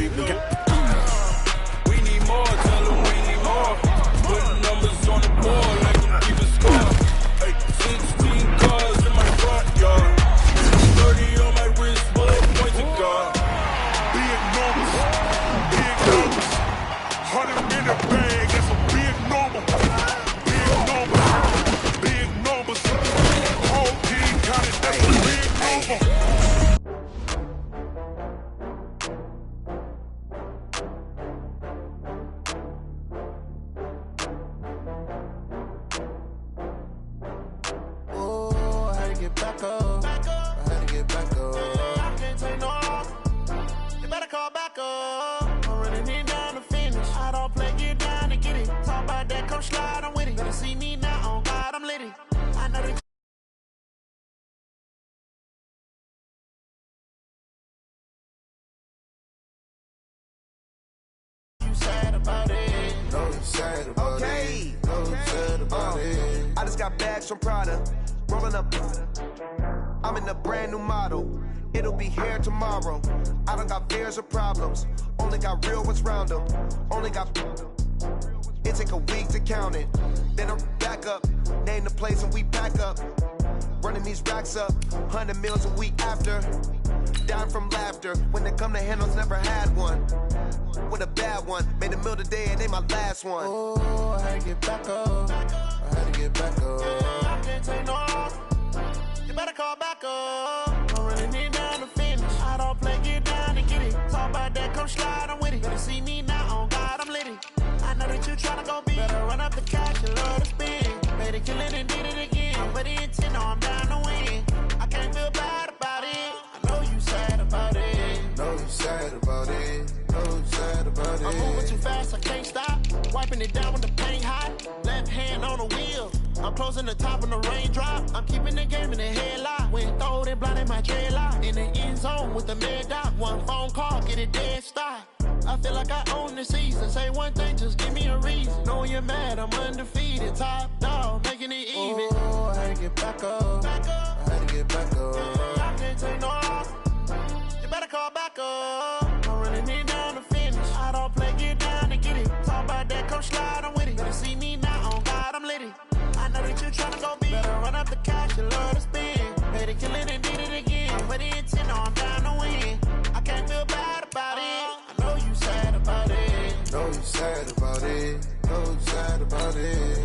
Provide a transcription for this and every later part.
We need more, tell them we need more. Putting numbers on the board like I'm keeping score. 16 cars in my front yard. 30 on my wrist, bullet points of God. Big numbers, 100 in the bag, that's a big number. Big numbers. Whole team counted, that's a big number. I just got bags from Prada, rolling up. I'm in a brand new model. It'll be here tomorrow. I don't got fears or problems. Only got real ones round them. Only got. It take a week to count it. Then I'm back up. Name the place and we pack up. Running these racks up. 100 meals a week after. Down from laughter. When they come to handles, never had one. With a bad one. Made a meal today and they my last one. Oh, I had to get back up. I had to get back up. I can't take no off. You better call back up. I'm running it down to finish. I don't play, get down and get it. Talk about that, come slide, I'm with it. Better see me now, on God, I'm lit it. I know that you tryna go big. Better run up the cash and love to spin. Made it, kill it and did it again. But the intent, no, I'm down to win. I can't feel bad about it. I know you sad about it. Know you sad about it. Know you sad about it. I'm moving too fast, I can't stop. Wiping it down with the paint hot. Left hand on the wheel. I'm closing the top on the raindrop. I'm keeping the game in the headlock. When throwed and blinded my dreadlock. In the end zone with the mad dot. One phone call, get it dead stop. I feel like I own the season. Say one thing, just give me a reason. Knowing you're mad, I'm undefeated. Top dog, making it even. Oh, I had to get back up. I had to get back up. I can't take no off. You better call back up. I'm running it down to finish. I don't play, get down and get it. Talk about that, come slide, I'm with it. Better see me now, on God, I'm lit it. I know that you tryna go big. Better run up the cash and love to spin. Made it, kill it and did it again. But the intent, no, I'm down to win. I can't feel bad about it. I know you sad about it. Know you sad about it. Know you sad about it.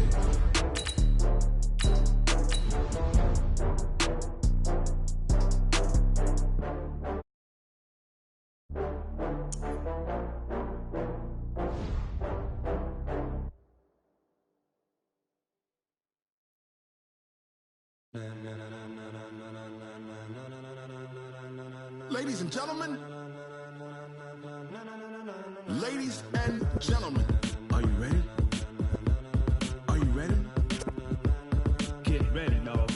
Ladies and gentlemen, ladies and gentlemen, are you ready? Are you ready? Get ready, dog.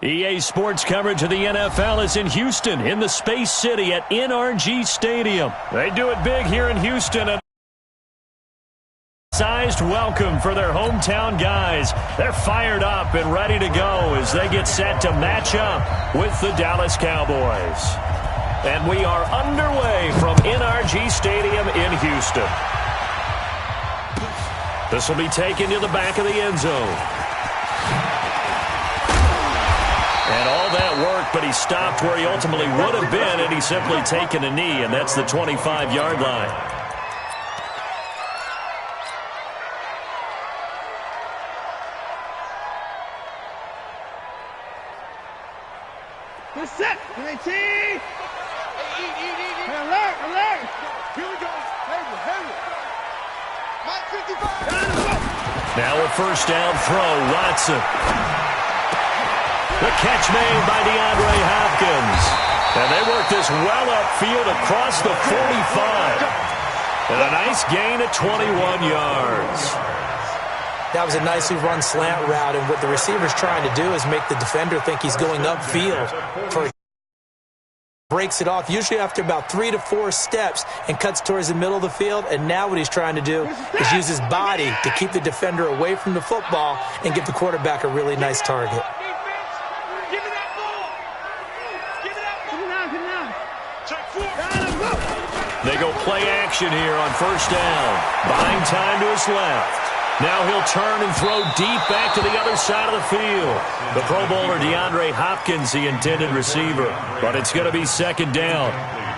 EA Sports coverage of the NFL is in Houston, in the Space City at NRG Stadium. They do it big here in Houston. A sized welcome for their hometown guys. They're fired up and ready to go as they get set to match up with the Dallas Cowboys. And we are underway from NRG Stadium in Houston. This will be taken to the back of the end zone. And all that work, but he stopped where he ultimately would have been, and he's simply taken a knee, and that's the 25-yard line. Good set. Good team. Hey, alert, alert. Here we go. Hey. Mike 55. Now a first down throw, Watson. The catch made by DeAndre Hopkins. And they work this well upfield across the 45. And a nice gain of 21 yards. That was a nicely run slant route, and what the receiver's trying to do is make the defender think he's going upfield. Breaks it off, usually after about 3 to 4 steps, and cuts towards the middle of the field. And now what he's trying to do is use his body to keep the defender away from the football and give the quarterback a really nice target. Give me that play action here on first down. Buying time to his left. Now he'll turn and throw deep back to the other side of the field. The Pro Bowler DeAndre Hopkins, the intended receiver. But it's going to be second down.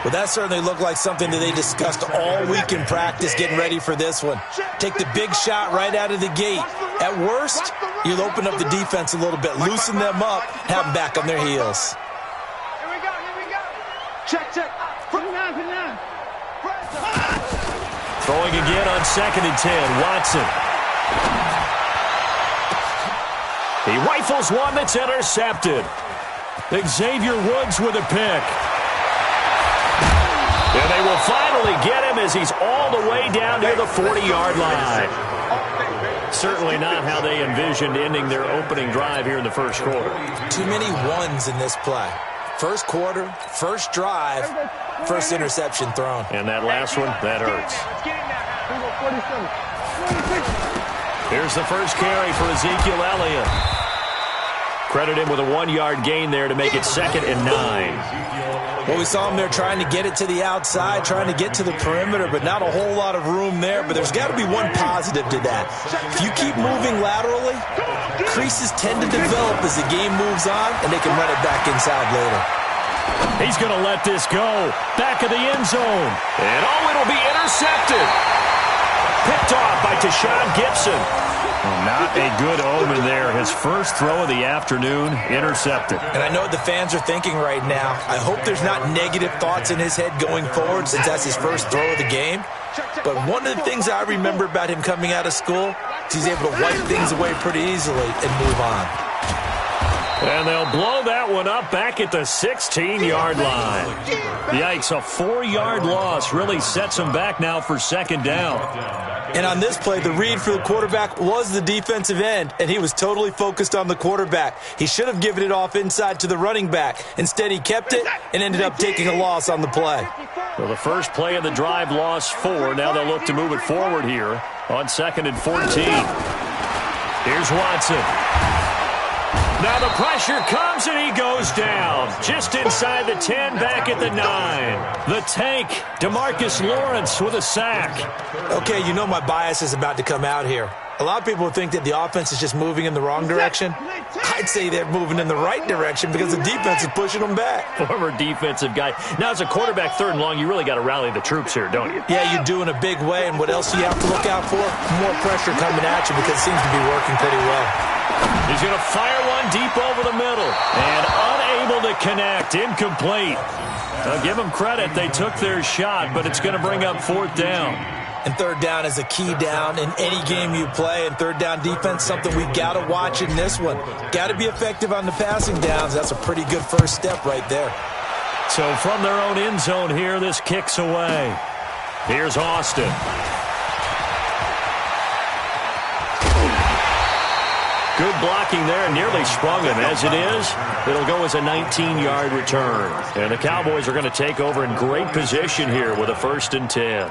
Well, that certainly looked like something that they discussed all week in practice getting ready for this one. Take the big shot right out of the gate. At worst, you'll open up the defense a little bit, loosen them up, have them back on their heels. Here we go. Check. Put it down. Throwing again on 2nd and 10, Watson. He rifles one that's intercepted. Xavier Woods with a pick. And they will finally get him as he's all the way down near the 40-yard line. Certainly not how they envisioned ending their opening drive here in the first quarter. Too many ones in this play. First quarter, first drive, first interception thrown. And that last one, that hurts. Here's the first carry for Ezekiel Elliott. Credit him with a 1-yard gain there to make it 2nd and 9. Well, we saw him there trying to get it to the outside, trying to get to the perimeter, but not a whole lot of room there. But there's got to be one positive to that. If you keep moving laterally, creases tend to develop as the game moves on, and they can run it back inside later. He's going to let this go. Back of the end zone. And it'll be intercepted. Picked off by Tashawn Gibson. Not a good omen there. His first throw of the afternoon, intercepted. And I know what the fans are thinking right now. I hope there's not negative thoughts in his head going forward since that's his first throw of the game. But one of the things I remember about him coming out of school is he's able to wipe things away pretty easily and move on. And they'll blow that one up back at the 16-yard line. Yikes, a 4-yard loss really sets them back now for second down. And on this play, the read for the quarterback was the defensive end, and he was totally focused on the quarterback. He should have given it off inside to the running back. Instead, he kept it and ended up taking a loss on the play. Well, the first play of the drive lost 4. Now they'll look to move it forward here on 2nd and 14. Here's Watson. Now the pressure comes and he goes down. Just inside the 10, back at the 9. The tank, DeMarcus Lawrence with a sack. Okay, you know my bias is about to come out here. A lot of people think that the offense is just moving in the wrong direction. I'd say they're moving in the right direction because the defense is pushing them back. Former defensive guy. Now, as a quarterback 3rd and long, you really got to rally the troops here, don't you? Yeah, you do in a big way. And what else do you have to look out for? More pressure coming at you because it seems to be working pretty well. He's going to fire one deep over the middle. And unable to connect. Incomplete. I'll give them credit. They took their shot, but it's going to bring up 4th down. And 3rd down is a key down in any game you play. And 3rd down defense, something we've got to watch in this one. Got to be effective on the passing downs. That's a pretty good first step right there. So from their own end zone here, this kicks away. Here's Austin. Good blocking there, nearly sprung him. As it is, it'll go as a 19-yard return. And the Cowboys are going to take over in great position here with a 1st and 10.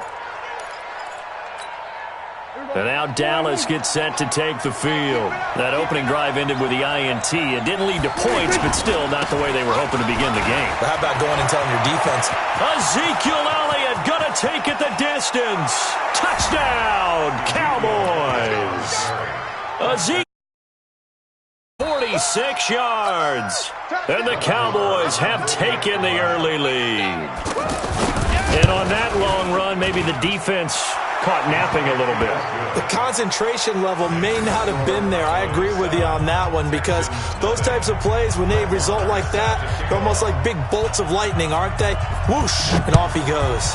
And now Dallas gets set to take the field. That opening drive ended with the INT. It didn't lead to points, but still not the way they were hoping to begin the game. But how about going and telling your defense? Ezekiel Elliott going to take it the distance. Touchdown, Cowboys. Ezekiel. 46 yards. And the Cowboys have taken the early lead. And on that long run, maybe the defense caught napping a little bit. The concentration level may not have been there. I agree with you on that one because those types of plays, when they result like that, they're almost like big bolts of lightning, aren't they? Whoosh, and off he goes.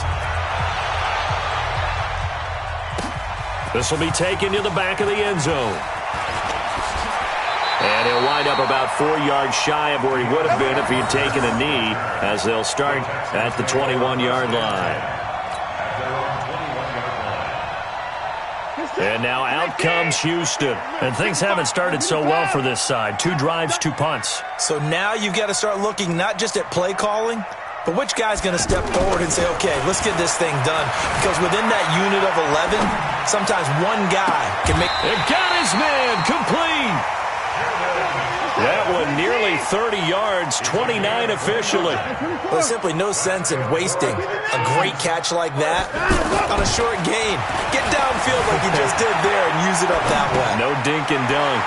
This will be taken to the back of the end zone. And he'll wind up about 4 yards shy of where he would have been if he had taken a knee, as they'll start at the 21-yard line. And now out comes Houston. And things haven't started so well for this side. 2 drives, 2 punts. So now you've got to start looking not just at play calling, but which guy's going to step forward and say, okay, let's get this thing done. Because within that unit of 11, sometimes one guy can make... It got his man complete. That one nearly 30 yards. yards, 29 officially. There's simply no sense in wasting a great catch like that on a short gain. Get downfield like you just did there and use it up that way. No dink and dunk.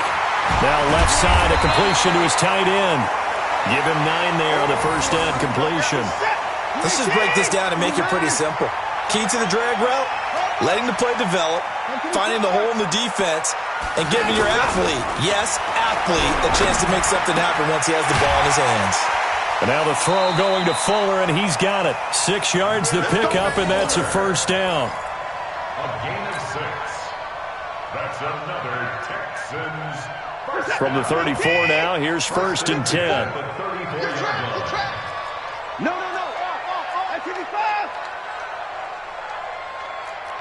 Now left side, a completion to his tight end. Give him 9 there on the first down completion. Let's just break this down and make it pretty simple. Key to the drag route, letting the play develop, finding the hole in the defense, and giving your athlete, yes, athlete, a chance to make something happen once he has the ball in his hands. And now the throw going to Fuller, and he's got it. 6 yards the pickup, and that's a first down. A gain of 6. That's another Texans. From the 34 now, here's 1st and 10. No. At 55.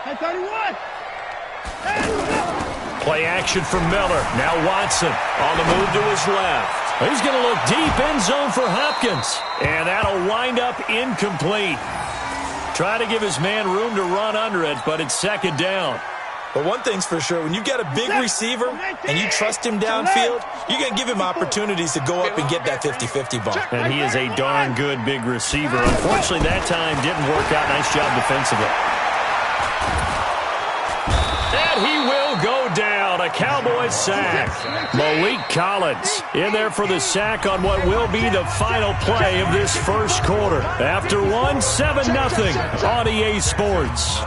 At 31. Play action from Miller. Now Watson on the move to his left. He's going to look deep end zone for Hopkins. And that'll wind up incomplete. Try to give his man room to run under it, but it's 2nd down. But one thing's for sure, when you got a big receiver and you trust him downfield, you're going to give him opportunities to go up and get that 50-50 ball. And he is a darn good big receiver. Unfortunately, that time didn't work out. Nice job defensively. And he will go down. A Cowboys sack. Malik Collins in there for the sack on what will be the final play of this first quarter. After 7-0 on EA Sports.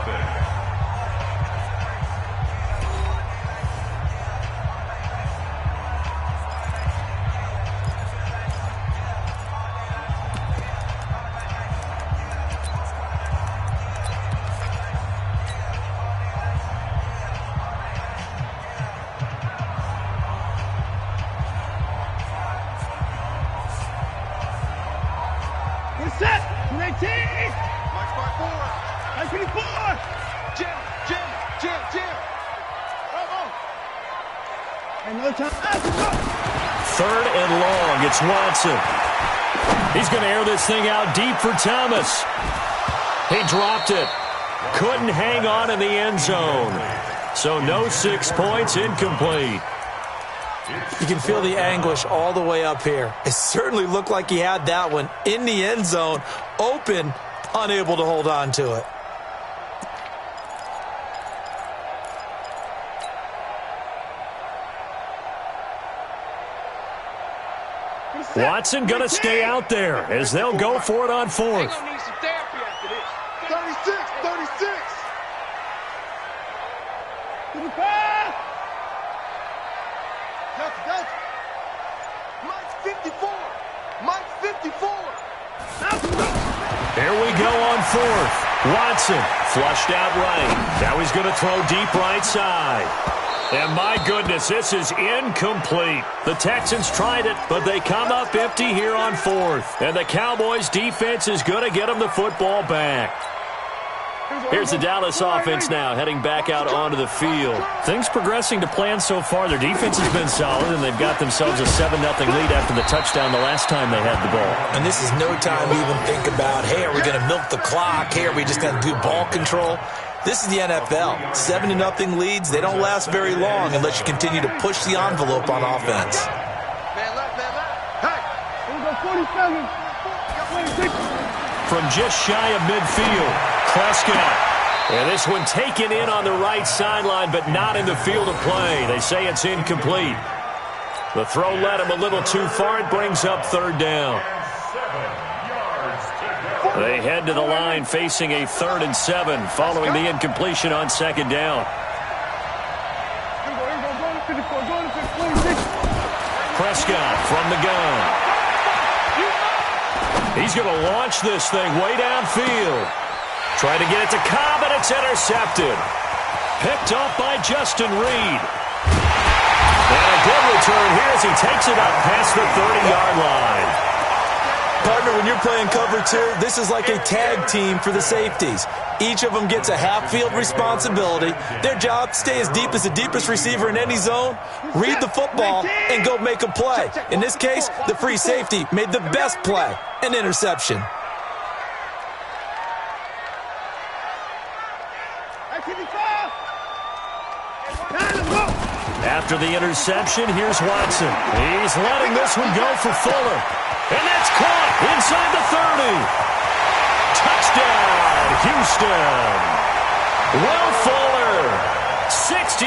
Set. 19. March by 4. 24. Jim. Another time. 3rd and long. It's Watson. He's going to air this thing out deep for Thomas. He dropped it. Couldn't hang on in the end zone. So no 6 points, incomplete. You can feel the anguish all the way up here. It certainly looked like he had that one in the end zone, open, unable to hold on to it. Watson going to stay out there as they'll go for it on 4th. 36. 55. That's Mike's 54. Here we go on 4th. Watson flushed out right. Now he's going to throw deep right side. And my goodness, this is incomplete. The Texans tried it, but they come up empty here on 4th. And the Cowboys defense is going to get them the football back. Here's the Dallas offense now, heading back out onto the field. Things progressing to plan so far. Their defense has been solid, and they've got themselves a 7-0 lead after the touchdown the last time they had the ball. And this is no time to even think about, hey, are we going to milk the clock? Hey, are we just going to do ball control? This is the NFL. 7-0 leads, they don't last very long unless you continue to push the envelope on offense. Man left. Hey, here we go, 47. 26. From just shy of midfield, Prescott. And this one taken in on the right sideline, but not in the field of play. They say it's incomplete. The throw led him a little too far. It brings up 3rd down. They head to the line facing a 3rd and 7 following the incompletion on 2nd down. Prescott from the gun. He's going to launch this thing way downfield. Trying to get it to Cobb, and it's intercepted. Picked up by Justin Reed. And a good return here as he takes it up past the 30-yard line. Partner, when you're playing cover 2, this is like a tag team for the safeties. Each of them gets a half-field responsibility. Their job, stay as deep as the deepest receiver in any zone, read the football, and go make a play. In this case, the free safety made the best play, an interception. After the interception, here's Watson. He's letting this one go for Fuller. And that's caught inside the 30. Touchdown, Houston. Will Fuller, 68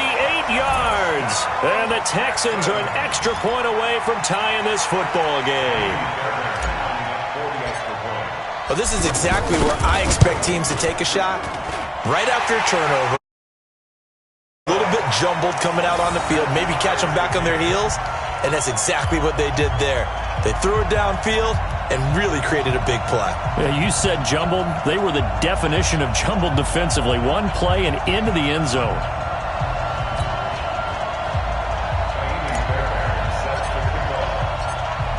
yards. And the Texans are an extra point away from tying this football game. Well, this is exactly where I expect teams to take a shot. Right after a turnover. A little bit jumbled coming out on the field. Maybe catch them back on their heels. And that's exactly what they did there. They threw it downfield and really created a big play. Yeah, you said jumbled. They were the definition of jumbled defensively. One play and into the end zone.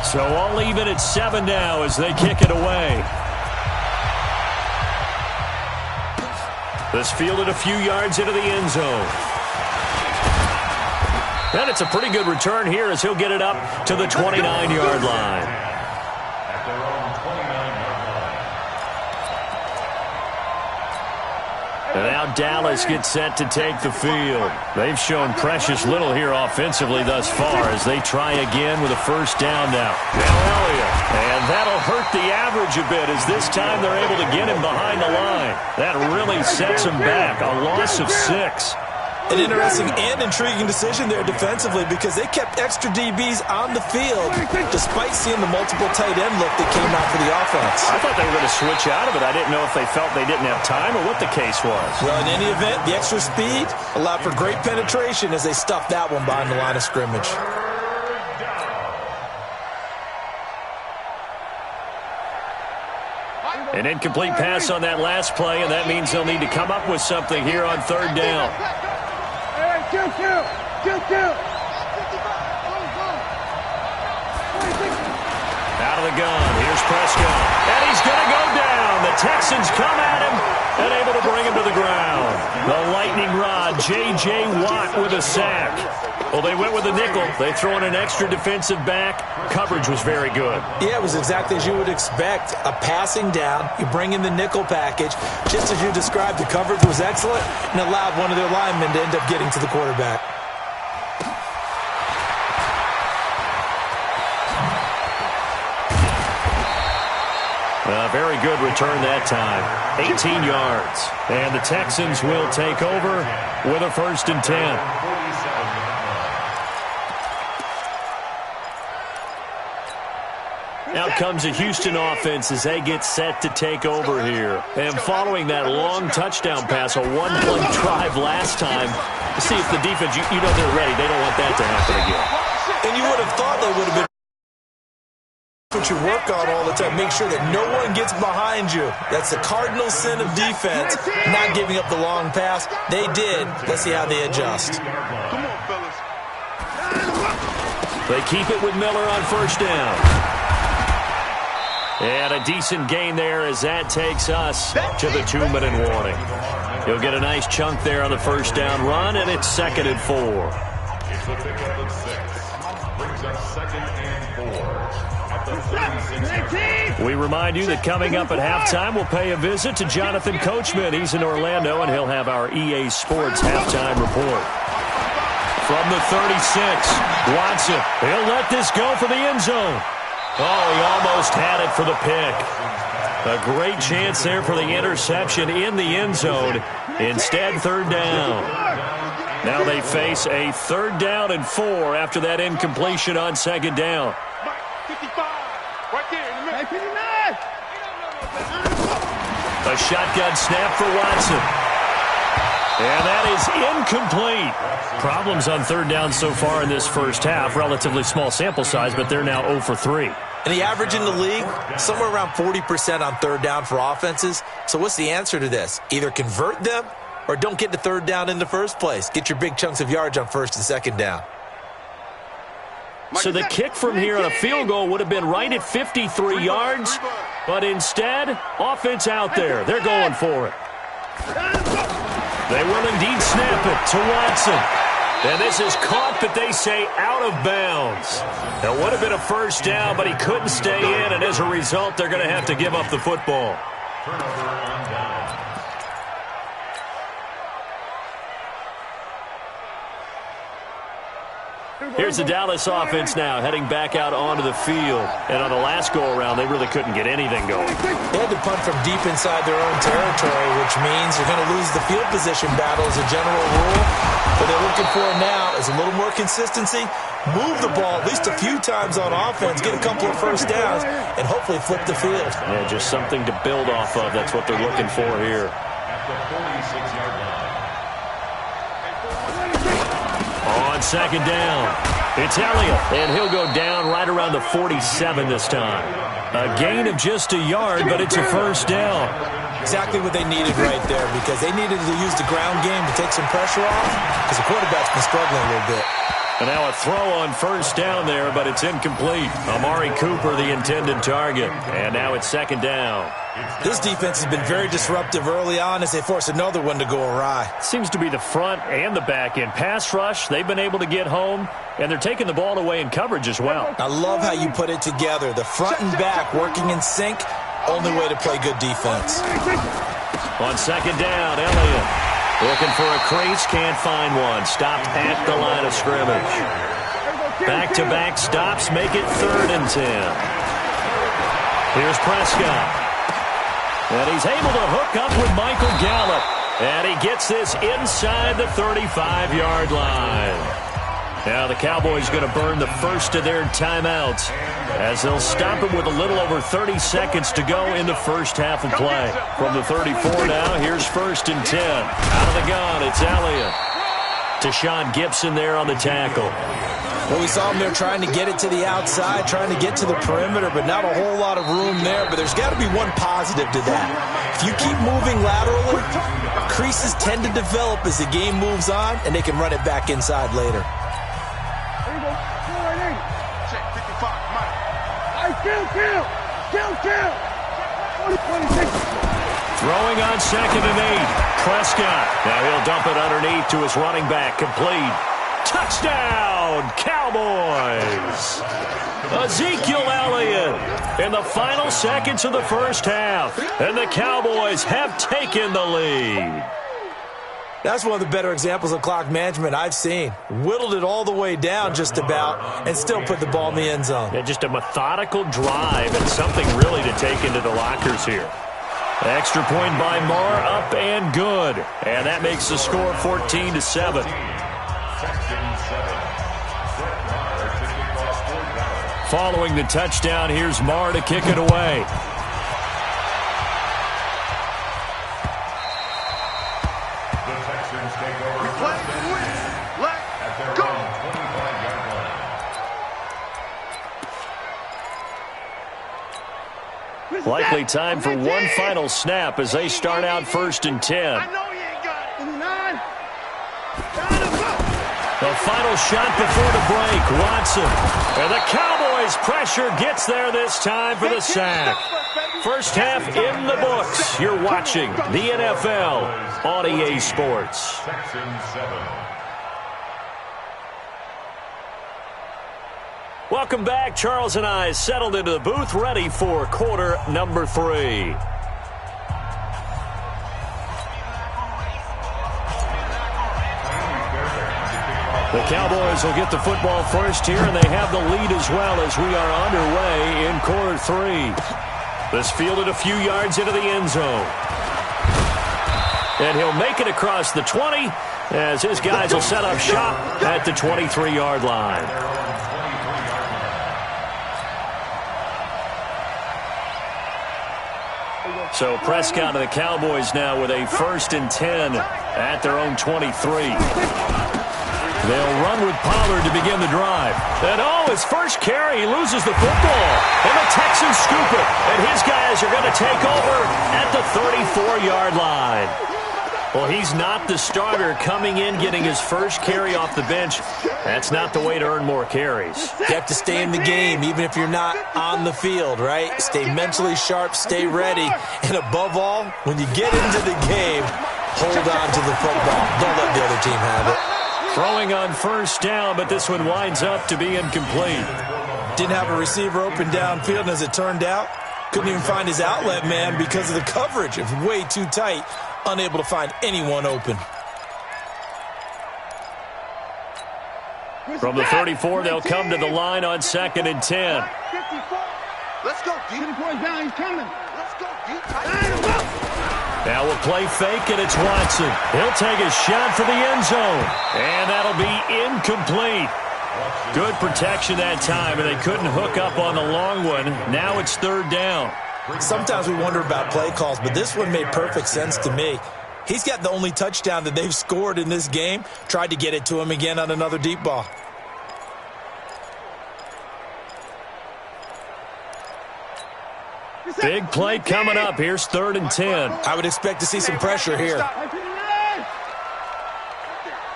So all even at 7 now as they kick it away. This fielded a few yards into the end zone. And it's a pretty good return here as he'll get it up to the 29-yard line. At their own 29-yard line. And now Dallas gets set to take the field. They've shown precious little here offensively thus far as they try again with a first down now. Now Elliott. And that'll hurt the average a bit as this time they're able to get him behind the line. That really sets him back. A loss of 6. An interesting and intriguing decision there defensively because they kept extra DBs on the field despite seeing the multiple tight end look that came out for the offense. I thought they were going to switch out of it. I didn't know if they felt they didn't have time or what the case was. Well, in any event, the extra speed allowed for great penetration as they stuffed that one behind the line of scrimmage. An incomplete pass on that last play, and that means they'll need to come up with something here on third down. Out of the gun. Here's Prescott. And he's going to go down. The Texans come at him and able to bring him to the ground. The lightning rod, J.J. Watt with a sack. Well, they went with a nickel. They throw in an extra defensive back. Coverage was very good. Yeah, it was exactly as you would expect. A passing down. You bring in the nickel package. Just as you described, the coverage was excellent and allowed one of their linemen to end up getting to the quarterback. Very good return that time. 18 yards. And the Texans will take over with a 1st and 10. Out comes a Houston offense as they get set to take over here. And following that long touchdown pass, a one-play drive last time, see if the defense, you know they're ready. They don't want that to happen again. And you would have thought they would have been what you work on all the time. Make sure that no one gets behind you. That's the cardinal sin of defense, not giving up the long pass. They did. Let's see how they adjust. Come on, fellas. They keep it with Miller on first down. And a decent gain there as that takes us to the 2-minute warning. He'll get a nice chunk there on the first down run, and it's 2nd and 4. It's a pickup of 6. Brings up 2nd and 4. We remind you that coming up at halftime, we'll pay a visit to Jonathan Coachman. He's in Orlando, and he'll have our EA Sports halftime report. From the 36, Watson. He'll let this go for the end zone. Oh, he almost had it for the pick. A great chance there for the interception in the end zone. Instead, 3rd down. Now they face a 3rd down and 4 after that incompletion on 2nd down. 55, right there in the middle. 59. A shotgun snap for Watson. And that is incomplete. Problems on 3rd down so far in this first half. Relatively small sample size, but they're now 0 for 3. And the average in the league, somewhere around 40% on 3rd down for offenses. So what's the answer to this? Either convert them or don't get to 3rd down in the first place. Get your big chunks of yards on 1st and 2nd down. So the kick from here on a field goal would have been right at 53 yards, but instead, offense out there. They're going for it. They will indeed snap it to Watson. And this is caught, but they say out of bounds. That would have been a first down, but he couldn't stay in, and as a result, they're going to have to give up the football. Here's the Dallas offense now heading back out onto the field. And on the last go-around, they really couldn't get anything going. They had to punt from deep inside their own territory, which means you're going to lose the field position battle as a general rule. What they're looking for now is a little more consistency, move the ball at least a few times on offense, get a couple of first downs, and hopefully flip the field. Yeah, just something to build off of. That's what they're looking for here. At the 46-yard line. On second down, it's Elliott, and he'll go down right around the 47 this time. A gain of just a yard, but it's a first down. Exactly what they needed right there, because they needed to use the ground game to take some pressure off, because the quarterback's been struggling a little bit. And now a throw on first down there, but it's incomplete. Amari Cooper, the intended target. And now it's second down. This defense has been very disruptive early on as they force another one to go awry. Seems to be the front and the back end. Pass rush, they've been able to get home, and they're taking the ball away in coverage as well. I love how you put it together. The front and back working in sync, only way to play good defense. On second down, Elliott looking for a crease, can't find one. Stopped at the line of scrimmage. Back-to-back stops make it 3rd and 10. Here's Prescott. And he's able to hook up with Michael Gallup. And he gets this inside the 35-yard line. Now the Cowboys going to burn the first of their timeouts as they'll stop him with a little over 30 seconds to go in the first half of play. From the 34 now, here's 1st and 10. Out of the gun, it's Elliott. Tashawn Gibson there on the tackle. Well, we saw him there trying to get it to the outside, trying to get to the perimeter, but not a whole lot of room there. But there's got to be one positive to that. If you keep moving laterally, creases tend to develop as the game moves on, and they can run it back inside later. Throwing on 2nd and 8. Prescott. Now he'll dump it underneath to his running back. Complete. Touchdown, Cowboys! Ezekiel Elliott in the final seconds of the first half. And the Cowboys have taken the lead. That's one of the better examples of clock management I've seen. Whittled it all the way down just about and still put the ball in the end zone. Yeah, just a methodical drive and something really to take into the lockers here. Extra point by Marr, up and good. And that makes the score 14-7. Following the touchdown, here's Marr to kick it away. The Texans take over. Play to win. Let's go. 25-yard line. Likely time for one final snap as they start out 1st and 10. I know you ain't got it. 9. The final shot before the break, Watson. And the Cowboys pressure gets there this time for the sack. First half in the books. You're watching the NFL on EA Sports. Texans 7. Welcome back. Charles and I settled into the booth, ready for quarter number 3. The Cowboys will get the football first here, and they have the lead as well as we are underway in quarter 3. This fielded a few yards into the end zone. And he'll make it across the 20 as his guys will set up shop at the 23-yard line. So Prescott and the Cowboys now with a 1st and 10 at their own 23. They'll run with Pollard to begin the drive. And his first carry, he loses the football. And the Texans scoop it. And his guys are going to take over at the 34-yard line. Well, he's not the starter coming in, getting his first carry off the bench. That's not the way to earn more carries. You have to stay in the game, even if you're not on the field, right? Stay mentally sharp, stay ready. And above all, when you get into the game, hold on to the football. Don't let the other team have it. Throwing on first down, but this one winds up to be incomplete. Didn't have a receiver open downfield, and as it turned out, couldn't even find his outlet man because of the coverage. It was way too tight, unable to find anyone open. From the 34, they'll come to the line on 2nd and 10. 54. Let's go, deep. 54 is down. He's coming. Let's go, deep. Now we'll play fake, and it's Watson. He'll take a shot for the end zone, and that'll be incomplete. Good protection that time, and they couldn't hook up on the long one. Now it's 3rd down. Sometimes we wonder about play calls, but this one made perfect sense to me. He's got the only touchdown that they've scored in this game. Tried to get it to him again on another deep ball. Big play coming up. Here's 3rd and 10. I would expect to see some pressure here.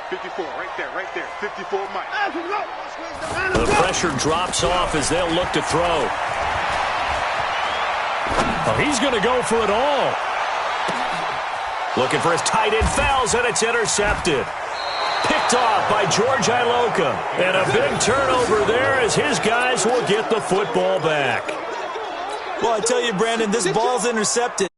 54, right there. 54, Mike. The pressure drops off as they'll look to throw. Oh, he's going to go for it all. Looking for his tight end, fouls, and it's intercepted. Picked off by George Iloka. And a big turnover there as his guys will get the football back. Well, I tell you, Brandon, this ball's intercepted.